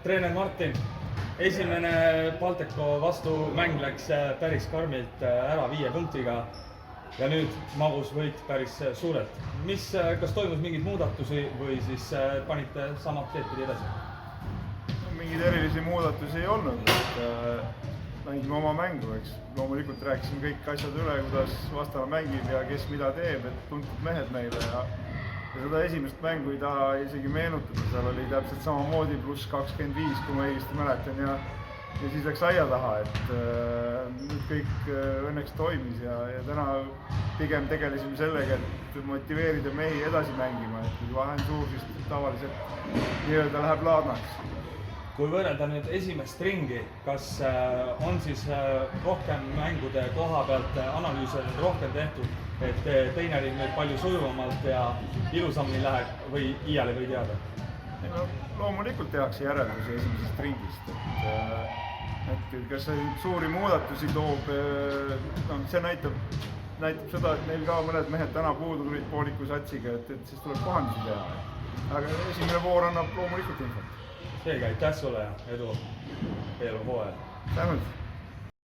Treener Martin, esimene Balteco vastumäng läks päris karmilt ära 5 punktiga ja nüüd magus võit päris suurelt. Kas toimus mingeid muudatusi või siis panite samad teed pidi edasi? Mingeid erilisi muudatusi ei olnud, mängime oma mängu, eks. Loomulikult rääkisime kõik asjad üle, kuidas vastane mängib ja kes mida teeb, et tuntud mehed meile ja seda esimest mängu ei taha isegi meenutada, seal oli täpselt samamoodi pluss 25, kui ma õigesti mäletan ja siis läks aia taha, et nüüd kõik õnneks toimis ja täna pigem tegelesime sellega, et motiveerida mehi edasi mängima, et kui vahe on suur, siis tavaliselt nii-öelda läheb laadnaks. Kui võrrelda nüüd esimest ringi, kas on siis rohkem mängude koha pealt analüüse rohkem tehtud, et teine ring nüüd palju sujuvamalt ja ilusamini läheb või iial ei või teada? No, loomulikult tehakse järeldusi esimesest ringist, et kas see suuri muudatusi toob, see näitab seda, et neil ka mõned mehed täna puudu tulid pooliku satsiga, et siis tuleb kohandusi teha. Aga esimene voor annab loomulikult infot. Seega, aitäh sulle ja edu veel hooajal! Tänud!